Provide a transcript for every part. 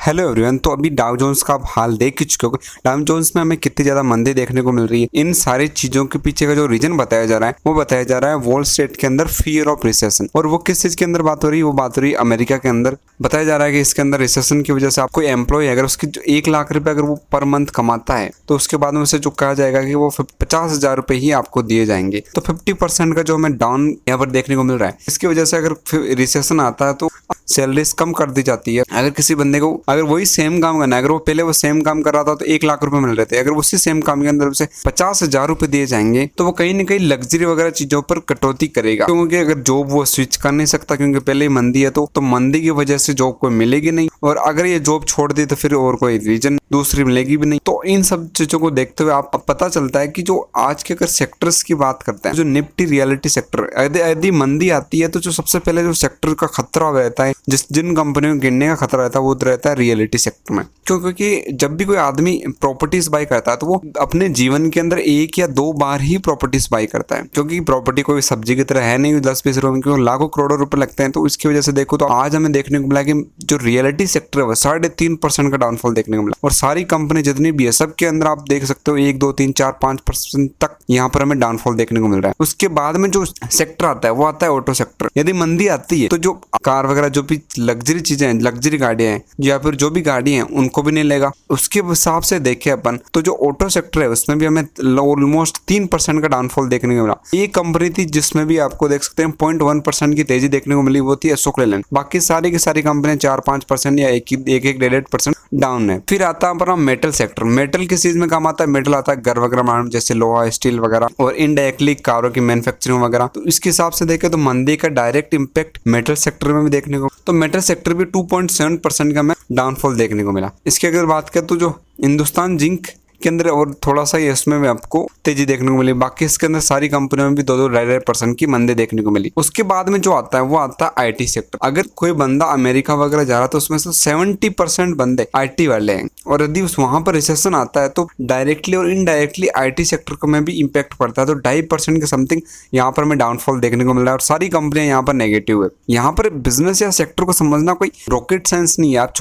Hello everyone. तो अभी Dow Jones का आप हाल देख ही चुके हो। डाउ जोन्स में हमें कितनी ज्यादा मंदी देखने को मिल रही है। इन सारी चीजों के पीछे का जो रीजन बताया जा रहा है वो बताया जा रहा है वॉल स्ट्रीट के अंदर फियर ऑफ रिसेशन। और वो किस चीज के अंदर बात हो रही है, वो बात हो रही है अमेरिका के अंदर। बताया जा रहा है कि इसके अंदर रिसेशन की वजह से आपको एम्प्लॉय अगर उसकी 1 लाख रुपए अगर वो पर मंथ कमाता है तो उसके बाद में उसे जो कहा जाएगा कि वो 50,000 रुपए ही आपको दिए जाएंगे। तो 50% का जो हमें डाउन यहाँ पर देखने को मिल रहा है। इसकी वजह से अगर रिसेशन आता है तो सैलरीज कम कर दी जाती है। अगर किसी बंदे को अगर वही सेम काम करना है, अगर वो पहले वो सेम काम कर रहा था तो 1 लाख रुपए मिल रहे थे, अगर उसी सेम काम के अंदर उसे 50,000 रुपए दिए जाएंगे तो वो कहीं ना कहीं लग्जरी वगैरह चीजों पर कटौती करेगा। क्योंकि अगर जॉब वो स्विच कर नहीं सकता क्योंकि पहले ही मंदी है तो मंदी की वजह से जॉब कोई मिलेगी नहीं। और अगर ये जॉब छोड़ दी तो फिर और कोई रीजन दूसरी मिलेगी भी नहीं। तो इन सब चीजों को देखते हुए आप पता चलता है कि जो आज के अगर सेक्टर्स की बात करते हैं, जो निफ्टी रियलिटी सेक्टर, यदि मंदी आती है तो जो सबसे पहले जो सेक्टर का खतरा रहता है, जिन कंपनियों को गिरने का खतरा रहता है वो रहता है रियलिटी सेक्टर में। क्योंकि जब भी कोई आदमी प्रॉपर्टीज बाय करता है तो वो अपने जीवन के अंदर 1 या 2 बार ही प्रॉपर्टीज बाय करता है। क्योंकि प्रॉपर्टी कोई सब्जी की तरह है नहीं 10-20 रुपए में, लाखों करोड़ों रुपए लगते हैं। तो इसकी वजह से देखो तो आज हमें देखने को मिला कि जो रियलिटी सेक्टर है वो 3.5% का डाउनफॉल देखने को मिला। और सारी कंपनी जितनी भी है सबके अंदर आप देख सकते हो 1, 2, 3, 4, 5% तक यहाँ पर हमें डाउनफॉल देखने को मिल रहा है। उसके बाद में जो सेक्टर आता है वो आता है ऑटो सेक्टर। यदि मंदी आती है तो जो कार वगैरह जो भी लग्जरी चीजें हैं, लग्जरी गाड़ियां हैं या फिर जो भी गाड़ी हैं उनको भी नहीं लेगा। उसके हिसाब से देखें अपन तो जो ऑटो सेक्टर है उसमें भी हमें ऑलमोस्ट 3% का डाउनफॉल देखने को मिला। एक कंपनी थी जिसमें भी आपको देख सकते हैं 0.1% की तेजी देखने को मिली, वो थी अशोक लेलैंड। बाकी सारी की सारी कंपनियां 4-5% या 1-1.5% डाउन है। फिर आता है अपना मेटल सेक्टर। मेटल किस चीज में काम आता है? मेटल आता है घर वगैरह बनाने, जैसे लोहा, स्टील वगैरह और इनडायरेक्टली कारों की मैन्युफैक्चरिंग वगैरह। तो इसके हिसाब से देखें तो मंदी का डायरेक्ट इंपैक्ट मेटल सेक्टर में भी देखने को, तो मेटल सेक्टर भी 2.7% का हमें डाउनफॉल देखने को मिला। इसकी अगर बात करें तो जो हिंदुस्तान जिंक के अंदर और थोड़ा सा इसमें भी आपको तेजी देखने को मिली। बाकी इसके अंदर सारी कंपनियों में भी 2-2.5% की मंदी देखने को मिली। उसके बाद में जो आता है वो आता है आईटी सेक्टर। अगर कोई बंदा अमेरिका वगैरह जा रहा है तो उसमें से 70% बंदे आईटी वाले हैं। और यदि वहां पर रिसेशन आता है तो डायरेक्टली और इनडायरेक्टली आईटी सेक्टर को में भी इम्पैक्ट पड़ता है। तो 2.5% के समथिंग यहाँ पर हमें डाउनफॉल देखने को मिल रहा है। और सारी कंपनियां यहाँ पर नेगेटिव है। यहाँ पर बिजनेस या सेक्टर को समझना कोई रॉकेट साइंस नहीं है। आप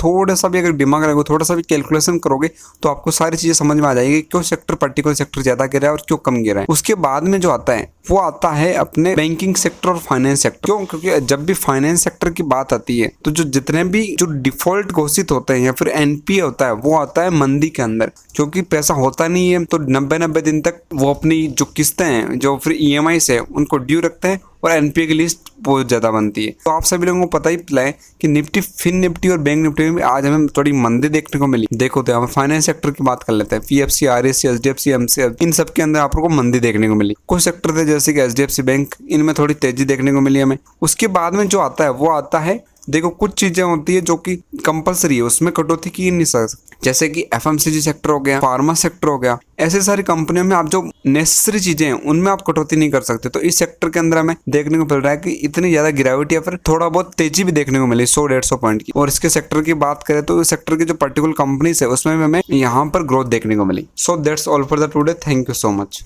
थोड़ा सा भी अगर दिमाग रखोगे, थोड़ा सा भी कैलकुलेशन करोगे तो आपको सारी चीजें समझ में आ जाएगी क्यों सेक्टर पर्टिकुलर सेक्टर ज्यादा गिरा है और क्यों कम गिरा है। उसके बाद में जो आता है वो आता है अपने बैंकिंग सेक्टर और फाइनेंस सेक्टर। क्यों? क्योंकि जब भी फाइनेंस सेक्टर की बात आती है तो जो जितने भी जो डिफॉल्ट घोषित होते हैं या फिर एनपीए होता है वो आता है मंदी के अंदर। क्योंकि पैसा होता नहीं है तो 90 दिन तक वो अपनी जो किस्तें हैं, जो फिर ईएमआई से उनको ड्यू रखते हैं और एनपीए की लिस्ट बहुत ज्यादा बनती है। तो आप सभी लोगों को पता ही है कि निफ्टी, फिन निफ्टी और बैंक निफ्टी में आज हमें थोड़ी मंदी देखने को मिली। देखो तो हम फाइनेंस सेक्टर की बात कर लेते हैं। पीएफसी, आरएससी, एचडीएफसी, एमसीएफ, इन सब के अंदर आपको मंदी देखने को मिली। कुछ सेक्टर थे जैसे कि एचडीएफसी बैंक, इनमें थोड़ी तेजी देखने को मिली हमें। उसके बाद में जो आता है वो आता है, देखो कुछ चीजें होती है जो कि कंपलसरी है, उसमें कटौती की नहीं सकती। जैसे कि एफएमसीजी सेक्टर हो गया, फार्मा सेक्टर हो गया, ऐसे सारी कंपनियों में आप जो नेसेसरी चीजें हैं उनमें आप कटौती नहीं कर सकते। तो इस सेक्टर के अंदर हमें देखने को मिल रहा है कि इतनी ज्यादा गिरावट या फिर थोड़ा बहुत तेजी भी देखने को मिली 100-150 पॉइंट की। और इसके सेक्टर की बात करें तो इस सेक्टर की जो पर्टिकुलर कंपनीज है उसमें भी हमें यहाँ पर ग्रोथ देखने को मिली। So that's all for the today. Thank you so much.